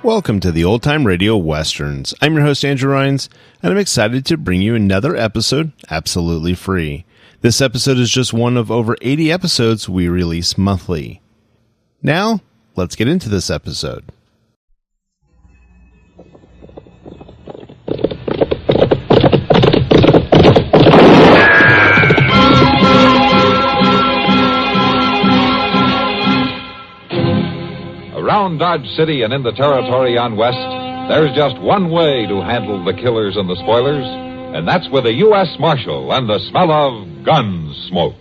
Welcome to the Old Time Radio Westerns. I'm your host, Andrew Rhines, and I'm excited to bring you another episode absolutely free. This episode is just one of over 80 episodes we release monthly. Now, let's get into this episode. Around Dodge City and in the territory on West, there's just one way to handle the killers and the spoilers, and that's with a U.S. Marshal and the smell of Gunsmoke.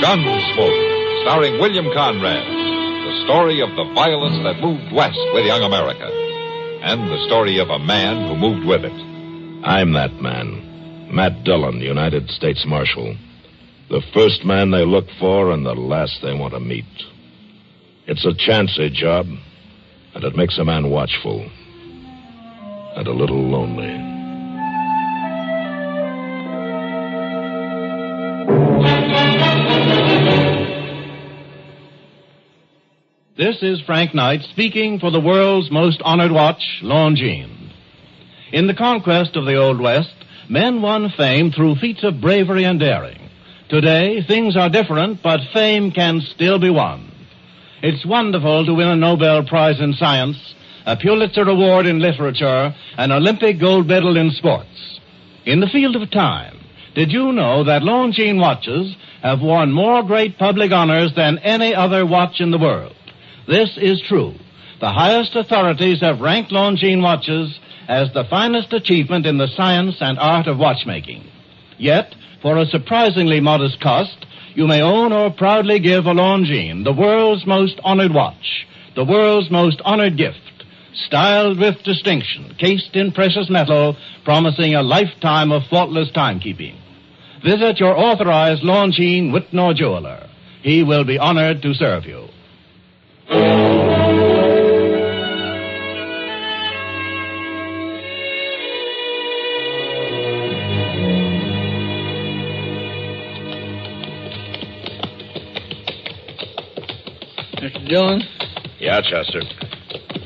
Gunsmoke, starring William Conrad, the story of the violence that moved west with young America, and the story of a man who moved with it. I'm that man, Matt Dillon, United States Marshal. The first man they look for and the last they want to meet. It's a chancy job, and it makes a man watchful and a little lonely. This is Frank Knight speaking for the world's most honored watch, Longines. In the conquest of the Old West, men won fame through feats of bravery and daring. Today, things are different, but fame can still be won. It's wonderful to win a Nobel Prize in Science, a Pulitzer Award in Literature, an Olympic gold medal in sports. In the field of time, did you know that Longines watches have won more great public honors than any other watch in the world? This is true. The highest authorities have ranked Longines watches as the finest achievement in the science and art of watchmaking. Yet, for a surprisingly modest cost, you may own or proudly give a Longines, the world's most honored watch, the world's most honored gift, styled with distinction, cased in precious metal, promising a lifetime of faultless timekeeping. Visit your authorized Longines Whitnor jeweler. He will be honored to serve you. Mr. Dillon? Yeah, Chester.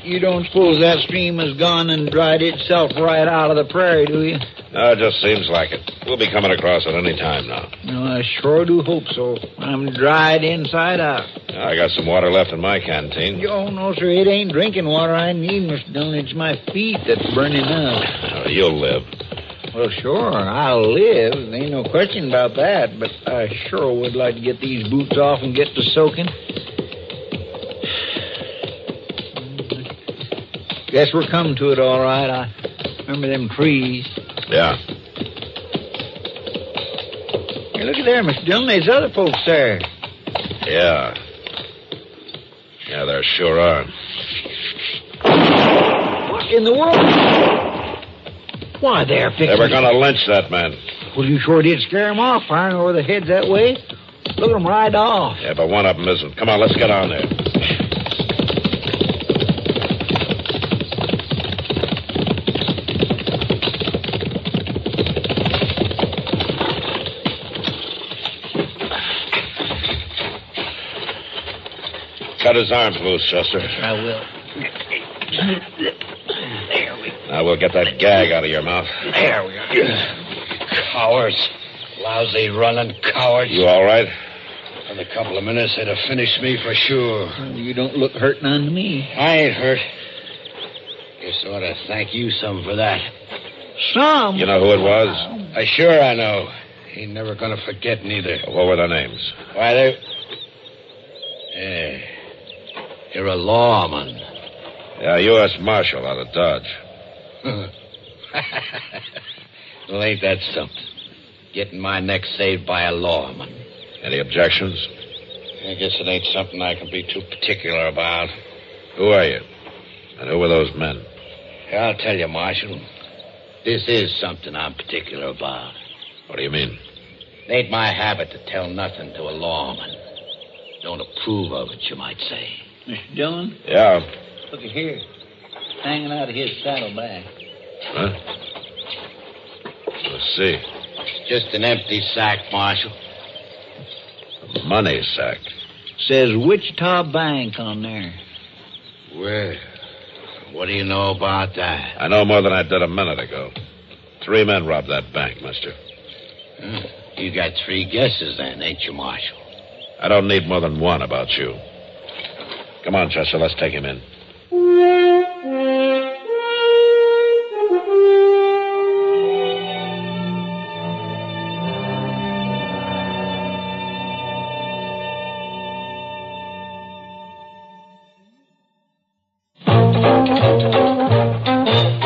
You don't suppose that stream has gone and dried itself right out of the prairie, do you? No, it just seems like it. We'll be coming across it any time now. No, I sure do hope so. I'm dried inside out. I got some water left in my canteen. Oh, no, sir, it ain't drinking water I need, Mr. Dillon. It's my feet that's burning up. Oh, you'll live. Well, sure, I'll live. Ain't no question about that. But I sure would like to get these boots off and get to soaking. Guess we're coming to it all right. I remember them trees. Yeah. Hey, look at there, Mr. Dillon. There's other folks there. Yeah. Yeah, there sure are. What in the world? Why, they're fixing... They were going to lynch that man. Well, you sure did scare them off, firing over their heads that way. Look at them ride off. Yeah, but one of them isn't. Come on, let's get on there. Cut his arms loose, Chester. I will. There we go. Now we'll get that gag out of your mouth. There we are. Cowards. Lousy running cowards. You all right? In a couple of minutes, they'd have finished me for sure. Well, you don't look hurt none to me. I ain't hurt. Guess I ought to thank you some for that. Some? You know who it was? I know. Ain't never gonna forget neither. What were their names? Why, Yeah. You're a lawman. Yeah, U.S. Marshal out of Dodge. Well, ain't that something? Getting my neck saved by a lawman. Any objections? I guess it ain't something I can be too particular about. Who are you? And who were those men? I'll tell you, Marshal. This is something I'm particular about. What do you mean? It ain't my habit to tell nothing to a lawman. Don't approve of it, you might say. Mr. Dillon, Yeah. look at here. Hanging out of his saddlebag. Huh? Let's see. Just an empty sack, Marshal. A money sack. Says Wichita Bank on there. Well, what do you know about that? I know more than I did a minute ago. 3 men robbed that bank, mister. You got 3 guesses then, ain't you, Marshal? I don't need more than one about you. Come on, Chester, let's take him in.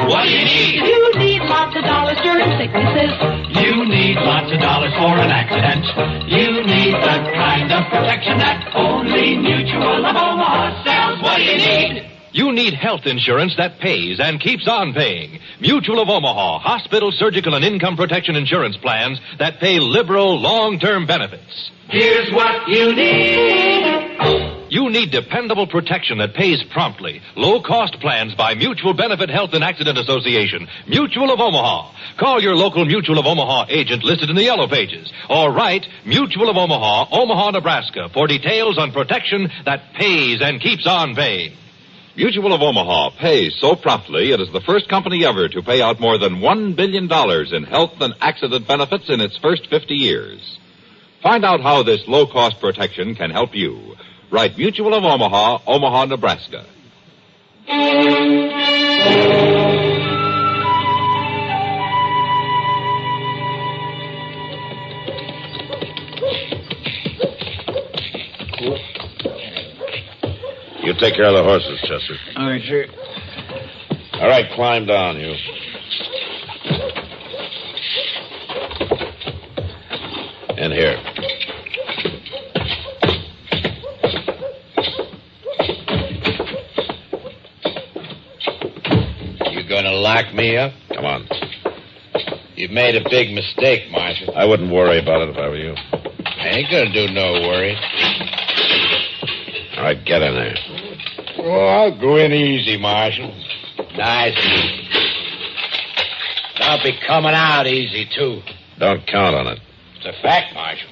What do you need? You need lots of dollars during sicknesses. You need lots of dollars for an accident. You need the kind of protection that only Mutual of Omaha sells. What do you need? You need health insurance that pays and keeps on paying. Mutual of Omaha, hospital, surgical, and income protection insurance plans that pay liberal, long-term benefits. Here's what you need. You need dependable protection that pays promptly. Low-cost plans by Mutual Benefit Health and Accident Association. Mutual of Omaha. Call your local Mutual of Omaha agent listed in the yellow pages. Or write Mutual of Omaha, Omaha, Nebraska, for details on protection that pays and keeps on paying. Mutual of Omaha pays so promptly it is the first company ever to pay out more than $1 billion in health and accident benefits in its first 50 years. Find out how this low-cost protection can help you. Write Mutual of Omaha, Omaha, Nebraska. You take care of the horses, Chester. All right, sir. All right, climb down, you. In here. You gonna lock me up? Come on. You've made a big mistake, Marshal. I wouldn't worry about it if I were you. I ain't gonna do no worry. All right, get in there. Oh, I'll go in easy, Marshal. Nice and easy. I'll be coming out easy, too. Don't count on it. It's a fact, Marshal.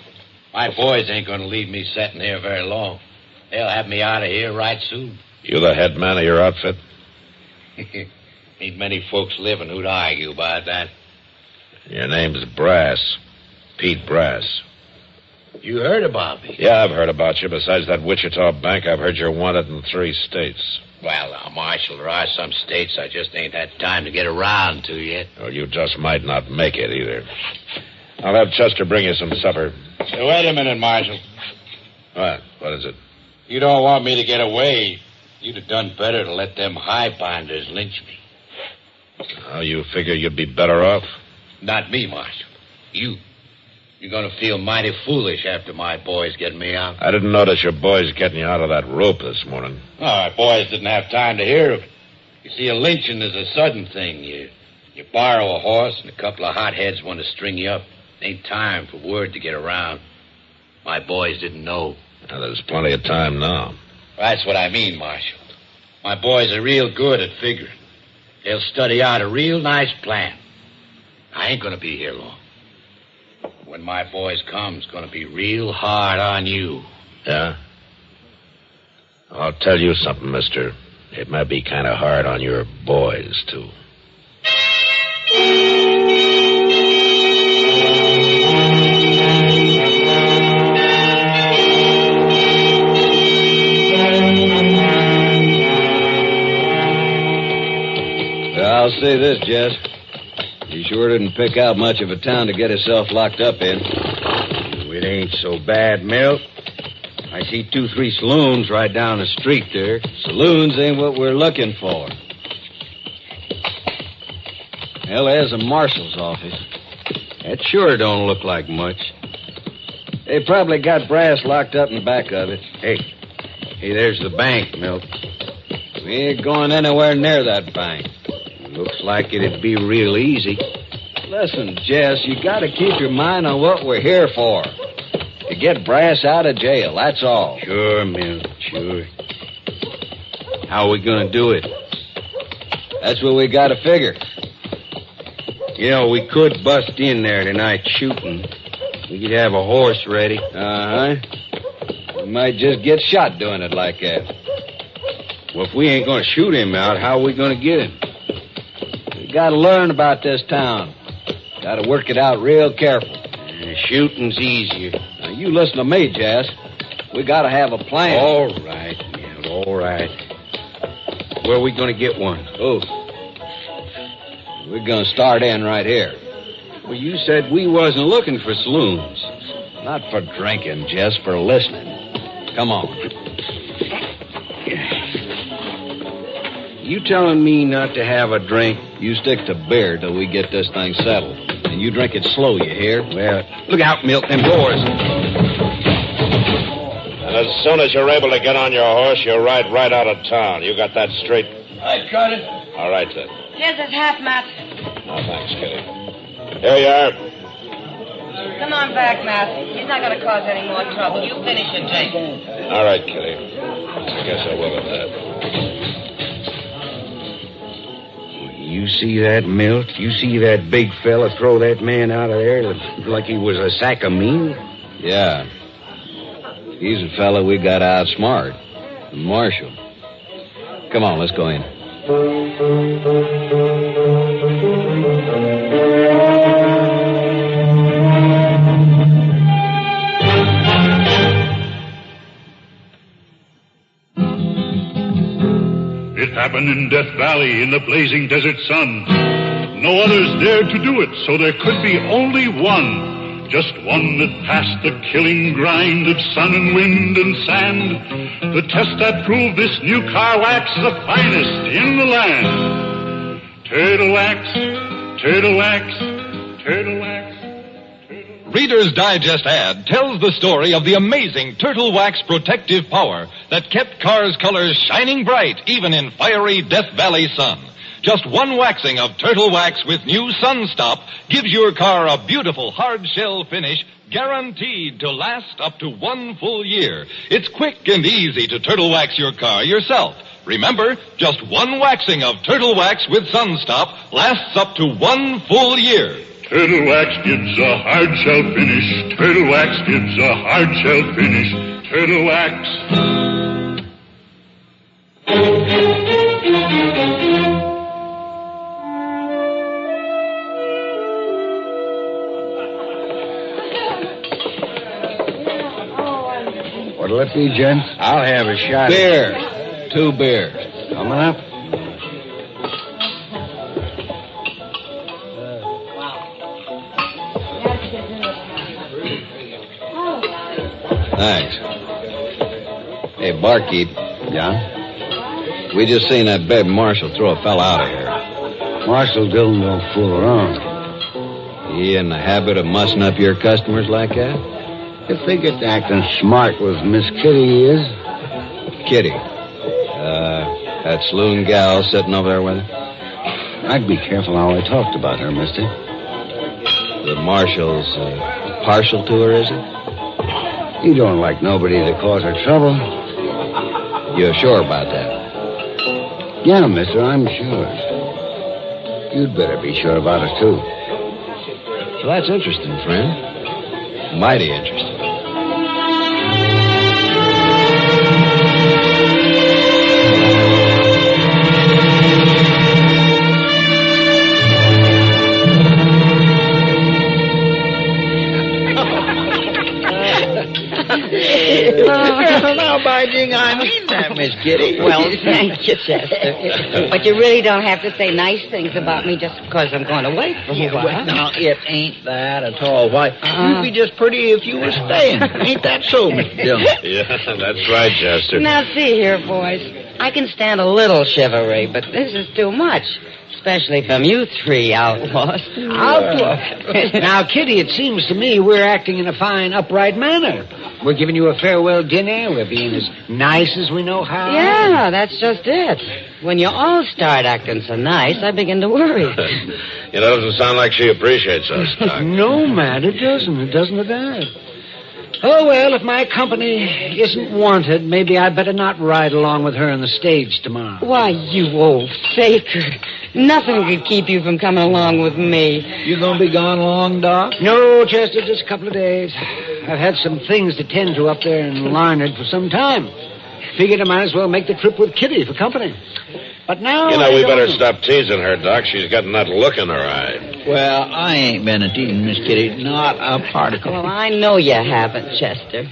My boys ain't gonna leave me sitting here very long. They'll have me out of here right soon. You the head man of your outfit? Ain't many folks living who'd argue about that. Your name's Brass. Pete Brass. You heard about me? Yeah, I've heard about you. Besides that Wichita bank, I've heard you're wanted in 3 states. Well, now, Marshal, there are some states I just ain't had time to get around to yet. Or you just might not make it either. I'll have Chester bring you some supper. Hey, wait a minute, Marshal. What? What is it? You don't want me to get away. You'd have done better to let them highbinders lynch me. Oh, you figure you'd be better off? Not me, Marshal. You. You're going to feel mighty foolish after my boys get me out. I didn't notice your boys getting you out of that rope this morning. Oh, my boys didn't have time to hear of it. You see, a lynching is a sudden thing. You borrow a horse and a couple of hotheads want to string you up. Ain't time for word to get around. My boys didn't know. Now, there's plenty of time now. That's what I mean, Marshal. My boys are real good at figuring. They'll study out a real nice plan. I ain't going to be here long. When my boys come, it's going to be real hard on you. Yeah? I'll tell you something, mister. It might be kind of hard on your boys, too. I'll say this, Jess. You sure didn't pick out much of a town to get yourself locked up in. It ain't so bad, Milt. I see 2-3 saloons right down the street there. Saloons ain't what we're looking for. Well, there's a marshal's office. That sure don't look like much. They probably got Brass locked up in the back of it. Hey, there's the bank, Milt. We ain't going anywhere near that bank. Looks like it'd be real easy. Listen, Jess, you gotta keep your mind on what we're here for. To get Brass out of jail, that's all. Sure, Milt, sure. How are we going to do it? That's what we got to figure. You know, we could bust in there tonight shooting. We could have a horse ready. Uh-huh. We might just get shot doing it like that. Well, if we ain't going to shoot him out, how are we going to get him? We got to learn about this town. Got to work it out real careful. Shooting's easier. Now, you listen to me, Jess. We got to have a plan. All right, Milt, all right. Where are we going to get one? Oh. We're going to start in right here. Well, you said we wasn't looking for saloons. Not for drinking, Jess, for listening. Come on. You telling me not to have a drink? You stick to beer till we get this thing settled. And you drink it slow, you hear? Well, look out, Milt, them doors. And as soon as you're able to get on your horse, you ride right out of town. You got that straight? I got it. All right, then. Here's his half, Matt. No, thanks, Kitty. Here you are. Come on back, Matt. He's not going to cause any more trouble. You finish your drink. All right, Kitty. I guess I will at that. You see that, Milt? You see that big fella throw that man out of there like he was a sack of meat? Yeah. He's a fella we got to outsmart. The marshal. Come on, let's go in. It happened in Death Valley in the blazing desert sun. No others dared to do it, so there could be only one. Just one that passed the killing grind of sun and wind and sand. The test that proved this new car wax the finest in the land. Turtle wax, turtle wax, turtle wax. Reader's Digest ad tells the story of the amazing Turtle Wax protective power that kept cars' colors shining bright even in fiery Death Valley sun. Just one waxing of Turtle Wax with new Sun Stop gives your car a beautiful hard shell finish guaranteed to last up to 1 full year. It's quick and easy to Turtle Wax your car yourself. Remember, just one waxing of Turtle Wax with Sun Stop lasts up to 1 full year. Turtle Wax gives a hard shell finish. Turtle Wax gives a hard shell finish. Turtle Wax. What'll it be, gents? I'll have a shot. Beer. 2 beers. Coming up. Thanks. Hey, barkeep. Yeah? We just seen that bad marshal throw a fella out of here. Marshal Dillon don't fool around. He in the habit of mussing up your customers like that? If they get to acting smart with Miss Kitty, he is. Kitty. That saloon gal sitting over there with her? I'd be careful how I talked about her, mister. The marshal's partial to her, is he? He don't like nobody to cause her trouble. You're sure about that? Yeah, mister, I'm sure. You'd better be sure about it, too. Well, that's interesting, friend. Mighty interesting. Now, by jing, I mean that, Miss Kitty. Well, thank you, Chester. But you really don't have to say nice things about me just because I'm going to wait for a while. Well, now, it ain't that at all. Why, you'd be just pretty if you were staying. Ain't that so, Mr. Dillon? Yeah, that's right, Chester. Now, see here, boys. I can stand a little chivalry, but this is too much. Especially from you 3 outlaws. Outlaws? Now, Kitty, it seems to me we're acting in a fine, upright manner. We're giving you a farewell dinner. We're being as nice as we know how. Yeah, that's just it. When you all start acting so nice, I begin to worry. Doesn't sound like she appreciates us, Doc. No, man, it doesn't. It doesn't at all. Oh, well, if my company isn't wanted, maybe I'd better not ride along with her on the stage tomorrow. Why, you old faker. Nothing could keep you from coming along with me. You gonna be gone long, Doc? No, Chester, just a couple of days. I've had some things to tend to up there in Larned for some time. Figured I might as well make the trip with Kitty for company. But now... We better stop teasing her, Doc. She's got that look in her eye. Well, I ain't been a teasing Miss Kitty, not a particle. Well, I know you haven't, Chester.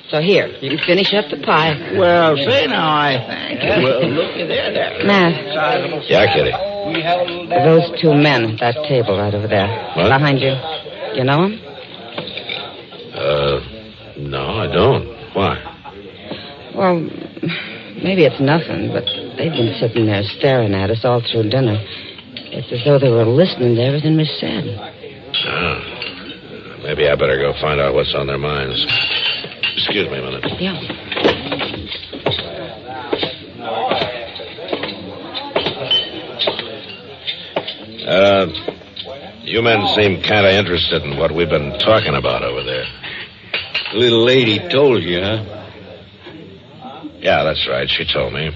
So here, you can finish up the pie. Well, say now, I thank you. Well, looky there. Matt. Yeah, Kitty. Those two men at that table right over there. What? Behind you. You know them? No, I don't. Why? Well, maybe it's nothing, but they've been sitting there staring at us all through dinner. It's as though they were listening to everything we said. Maybe I better go find out what's on their minds. Excuse me a minute. Yeah. You men seem kind of interested in what we've been talking about over there. The little lady told you, huh? Yeah, that's right. She told me.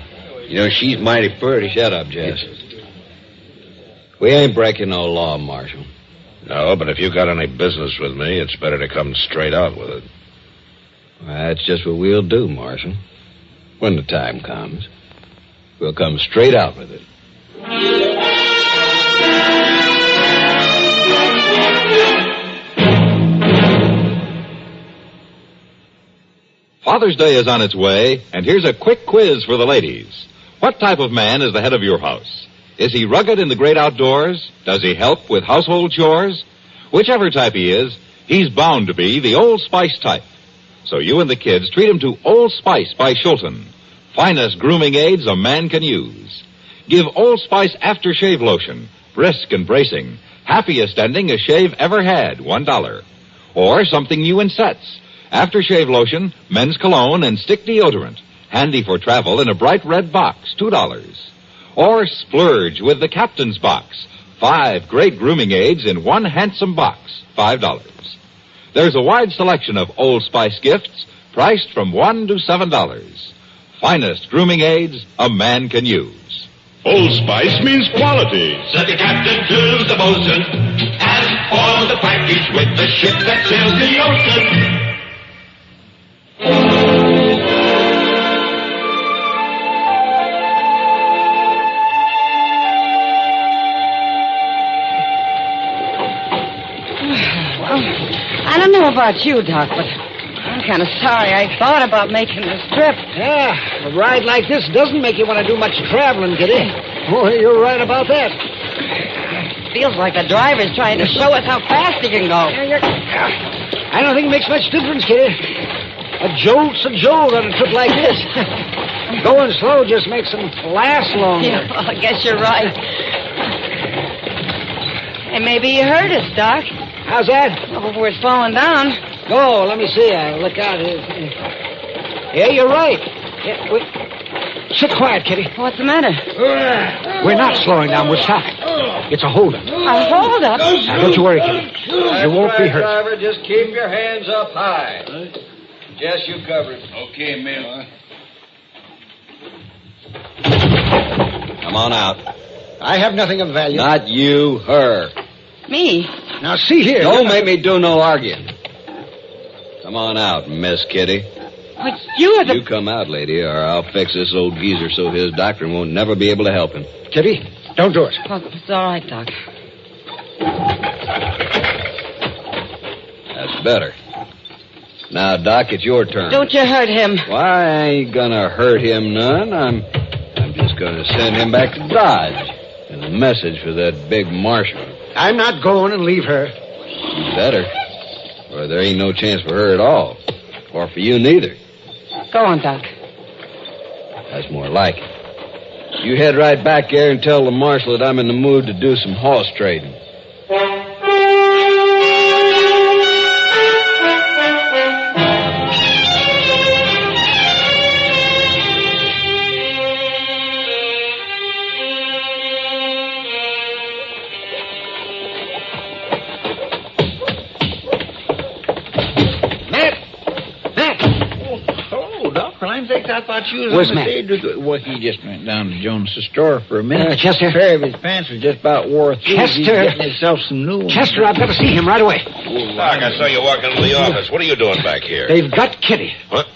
You know, she's mighty pretty. Shut up, Jess. We ain't breaking no law, Marshal. No, but if you got any business with me, it's better to come straight out with it. Well, that's just what we'll do, Marshal. When the time comes, we'll come straight out with it. Father's Day is on its way, and here's a quick quiz for the ladies. What type of man is the head of your house? Is he rugged in the great outdoors? Does he help with household chores? Whichever type he is, he's bound to be the Old Spice type. So you and the kids treat him to Old Spice by Shulton. Finest grooming aids a man can use. Give Old Spice aftershave lotion, brisk and bracing, happiest ending a shave ever had, $1. Or something new in sets. Aftershave lotion, men's cologne, and stick deodorant. Handy for travel in a bright red box, $2. Or splurge with the Captain's Box. 5 great grooming aids in one handsome box, $5. There's a wide selection of Old Spice gifts, priced from $1 to $7. Finest grooming aids a man can use. Old Spice means quality. Said the captain to the bosun, and for the package with the ship that sails the ocean. I don't know about you, Doc, but I'm kind of sorry I thought about making this trip. Yeah, a ride like this doesn't make you want to do much traveling, Kitty. Oh, you're right about that. Feels like the driver's trying to show us how fast he can go. I don't think it makes much difference, Kitty. A jolt's a jolt on a trip like this. Going slow just makes them last longer. Yeah, well, I guess you're right. Hey, maybe you heard us, Doc. How's that? Oh, we're falling down. Oh, let me see. Look out. Yeah, you're right. Yeah, wait. Sit quiet, Kitty. What's the matter? We're not slowing down. We're stopping. It's a holdup. A holdup? Now, don't you worry, Kitty. You won't be hurt. Driver, just keep your hands up high. Jess, you cover it. Okay, Mill. Come on out. I have nothing of value. Not you, her. Me? Now, see here. Don't make me do no arguing. Come on out, Miss Kitty. But you're the... You come out, lady, or I'll fix this old geezer so his doctor won't never be able to help him. Kitty, don't do it. Oh, it's all right, Doc. That's better. Now, Doc, it's your turn. Don't you hurt him. Why, I ain't gonna hurt him none. I'm just gonna send him back to Dodge. And a message for that big marshal. I'm not going and leave her. You better. Or there ain't no chance for her at all. Or for you neither. Go on, Doc. That's more like it. You head right back there and tell the marshal that I'm in the mood to do some horse trading. I thought you was Where's on the Matt? stage. Well, he just went down to Jones' store for a minute. Chester? A pair of his pants was just about wore through. Chester! He's getting himself some new ones. Chester, I've got to see him right away. Doc, I saw you walk into the office. What are you doing back here? They've got Kitty. What?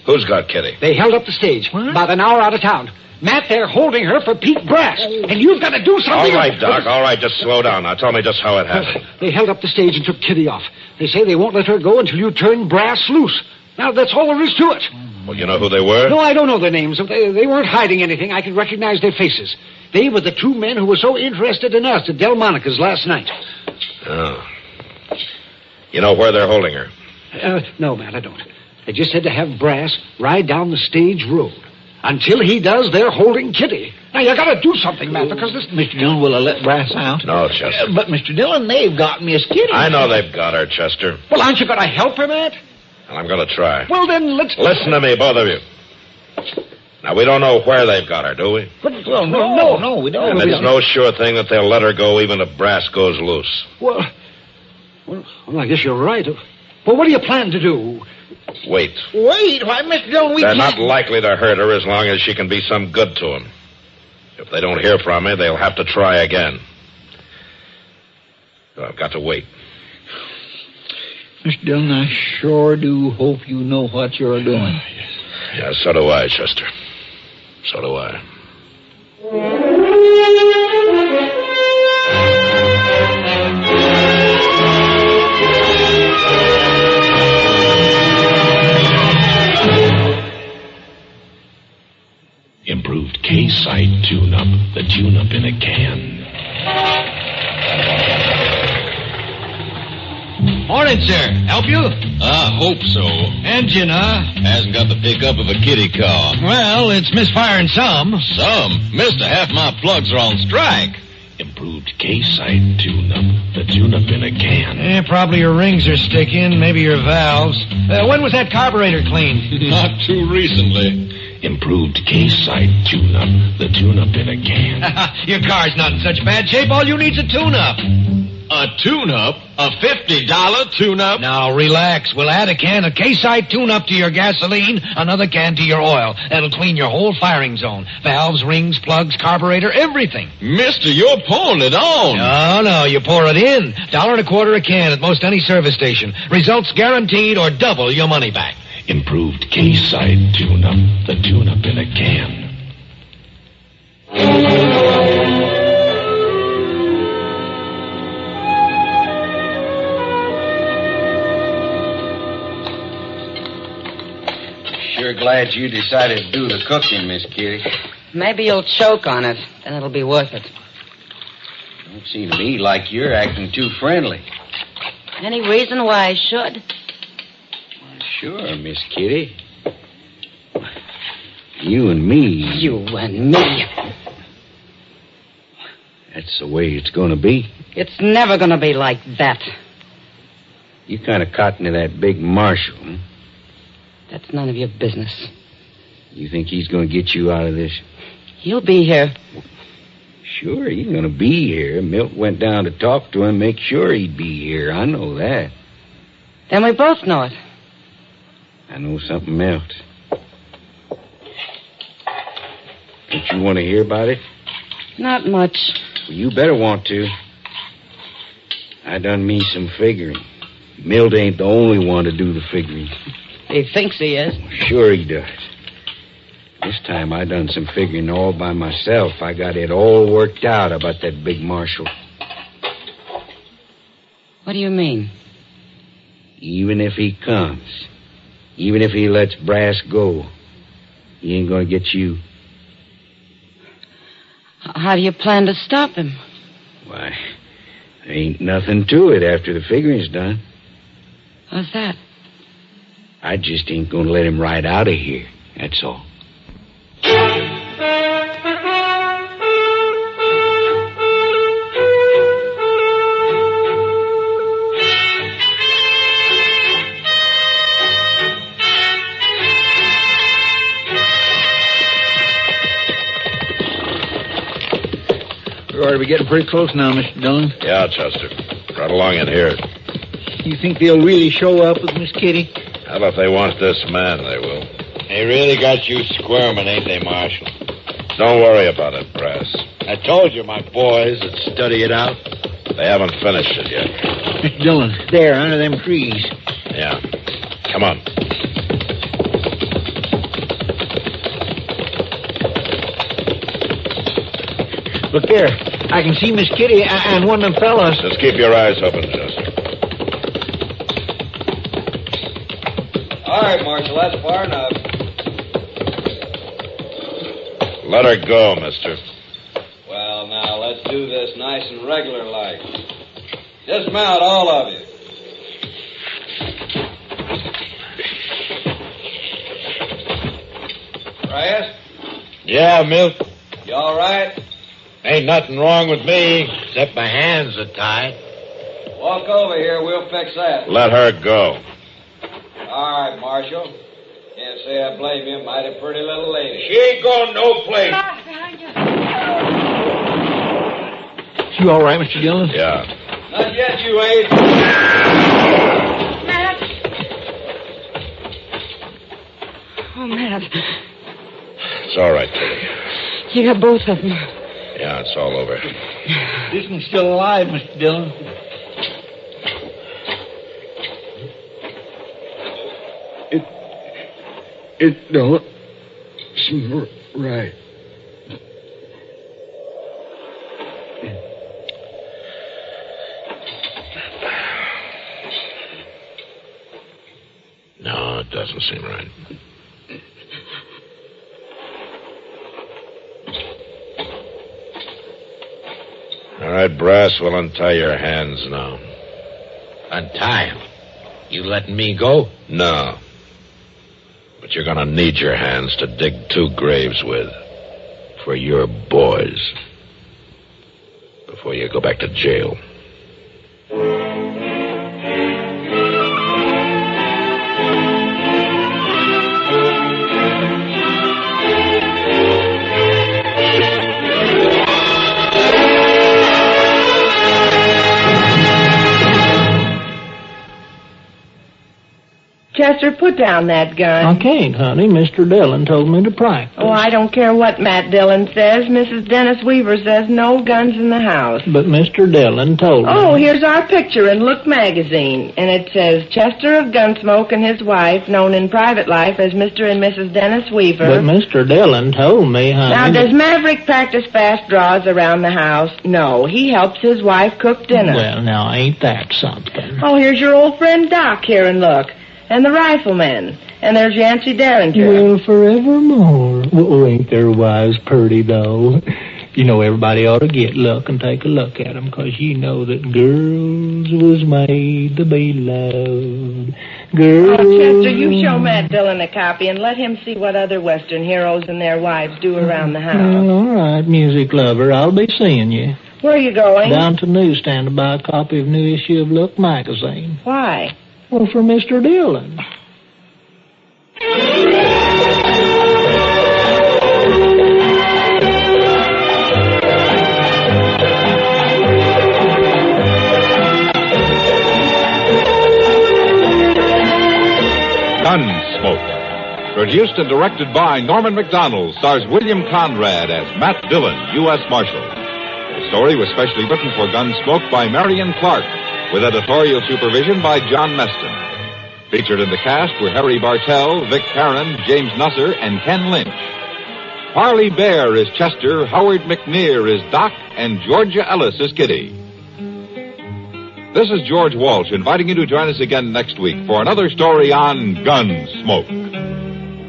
Who's got Kitty? They held up the stage about an hour out of town. Matt, they're holding her for Pete Brass. And you've got to do something. All right, Doc, all right. Just slow down. Now tell me just how it happened. They held up the stage and took Kitty off. They say they won't let her go until you turn Brass loose. Now, that's all there is to it. Well, you know who they were? No, I don't know their names. They weren't hiding anything. I can recognize their faces. They were the two men who were so interested in us at Delmonico's last night. Oh. You know where they're holding her? No, Matt, I don't. They just said to have Brass ride down the stage road. Until he does, they're holding Kitty. Now, you got to do something, Matt, because this... Mr. Dillon, will I let Brass out? No, Chester. But, Mr. Dillon, they've got Miss Kitty. I know they've got her, Chester. Well, aren't you going to help her, Matt? And I'm going to try. Well, then, let's... Listen to me, both of you. Now, we don't know where they've got her, do we? Well, no, we don't. And it's no sure thing that they'll let her go even if Brass goes loose. Well, I guess you're right. Well, what do you plan to do? Wait. Wait, why, Mr. Dillon, we They're can't... not likely to hurt her as long as she can be some good to them. If they don't hear from me, they'll have to try again. So I've got to wait. Mr. Dillon, I sure do hope you know what you're doing. Yeah, so do I, Chester. So do I. Improved Casite tune-up, the tune-up in a can. Morning, sir. Help you? I hope so. Engine, huh? Hasn't got the pickup of a kitty car. Well, it's misfiring some. Some? Mister, half my plugs are on strike. Improved Casite tune-up, the tune-up in a can. Probably your rings are sticking, maybe your valves. When was that carburetor cleaned? Not too recently. Improved Casite tune-up, the tune-up in a can. Your car's not in such bad shape. All you need's a tune-up. A tune-up? A $50 tune-up? Now, relax. We'll add a can of Casite tune-up to your gasoline, another can to your oil. That'll clean your whole firing zone. Valves, rings, plugs, carburetor, everything. Mister, you're pouring it on. No, you pour it in. $1.25 a can at most any service station. Results guaranteed or double your money back. Improved Casite tune-up, the tune-up in a can. Sure glad you decided to do the cooking, Miss Kitty. Maybe you'll choke on it, then it'll be worth it. Don't seem to me like you're acting too friendly. Any reason why I should? Sure, Miss Kitty. You and me. You and me. That's the way it's going to be. It's never going to be like that. You kind of cotton to that big marshal, huh? That's none of your business. You think he's going to get you out of this? He'll be here. Sure, he's going to be here. Milt went down to talk to him, make sure he'd be here. I know that. Then we both know it. I know something else. Don't you want to hear about it? Not much. Well, you better want to. I done me some figuring. Milt ain't the only one to do the figuring. He thinks he is. Sure he does. This time I done some figuring all by myself. I got it all worked out about that big marshal. What do you mean? Even if he comes, even if he lets Brass go, he ain't gonna get you. How do you plan to stop him? Why, there ain't nothing to it after the figuring's done. What's that? I just ain't gonna let him ride out of here, that's all. We ought to be getting pretty close now, Mr. Dillon. Yeah, Chester. Right along in here. You think they'll really show up with Miss Kitty? How if they want this man, they will. They really got you squirming, ain't they, Marshal? Don't worry about it, Brass. I told you my boys would study it out. They haven't finished it yet. Mr. Dillon, there, under them trees. Yeah. Come on. Look there. I can see Miss Kitty and one of them fellas. Just keep your eyes open, Chester. All right, Marshal, that's far enough. Let her go, mister. Well, now, let's do this nice and regular-like. Dismount, all of you. Brass, Yeah, Milt. you all right? Ain't nothing wrong with me, except my hands are tied. Walk over here, we'll fix that. Let her go. All right, Marshal. Can't say I blame you. Mighty pretty little lady. She ain't going no place. You all right, Mr. Dillon? Yeah. Not yet, you ain't. Matt. Oh, Matt. It's all right, Kitty. You got both of them. Yeah, it's all over. This one's still alive, Mr. Dillon. It don't seem right. No, it doesn't seem right. All right, Brass, we'll untie your hands now. Untie him. You letting me go? No. But you're gonna need your hands to dig 2 graves with. For your boys. Before you go back to jail. Chester, put down that gun. I can't, honey. Mr. Dillon told me to practice. Oh, I don't care what Matt Dillon says. Mrs. Dennis Weaver says no guns in the house. But Mr. Dillon told me. Oh, here's our picture in Look magazine. And it says, Chester of Gunsmoke and his wife, known in private life as Mr. and Mrs. Dennis Weaver. But Mr. Dillon told me, honey. Now, does Maverick practice fast draws around the house? No, he helps his wife cook dinner. Well, now, ain't that something? Oh, here's your old friend Doc here, and look. And the rifleman. And there's Yancey Derringer. Well, forevermore. Oh, ain't their wives pretty, though? You know, everybody ought to get look and take a look at them, 'cause you know that girls was made to be loved. Girls... Oh, Chester, you show Matt Dillon a copy and let him see what other Western heroes and their wives do around the house. Well, all right, music lover. I'll be seeing you. Where are you going? Down to the newsstand to buy a copy of new issue of Look magazine. Why? Well, for Mr. Dillon. Gunsmoke. Produced and directed by Norman McDonald, stars William Conrad as Matt Dillon, U.S. Marshal. The story was specially written for Gunsmoke by Marion Clark, with editorial supervision by John Meston. Featured in the cast were Harry Bartell, Vic Perrin, James Nusser, and Ken Lynch. Harley Bear is Chester, Howard McNear is Doc, and Georgia Ellis is Kitty. This is George Walsh inviting you to join us again next week for another story on Gunsmoke.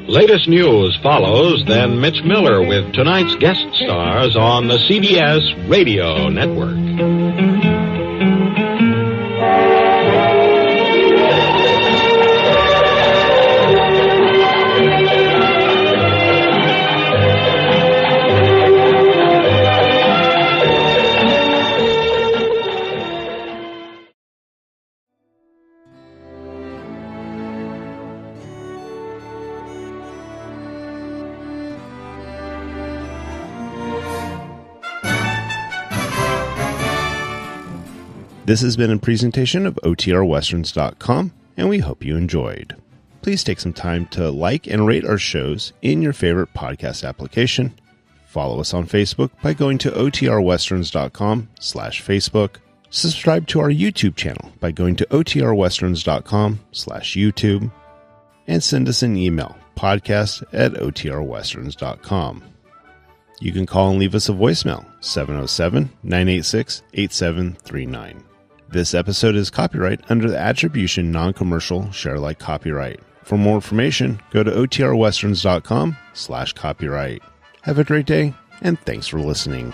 Latest news follows, then Mitch Miller with tonight's guest stars on the CBS Radio Network. This has been a presentation of OTRWesterns.com, and we hope you enjoyed. please take some time to like and rate our shows in your favorite podcast application. Follow us on Facebook by going to otrwesterns.com/Facebook. Subscribe to our YouTube channel by going to otrwesterns.com/YouTube. And send us an email, podcast@otrwesterns.com. You can call and leave us a voicemail, 707-986-8739. This episode is copyright under the Attribution Non-Commercial Share Alike copyright. For more information, go to otrwesterns.com/copyright. Have a great day, and thanks for listening.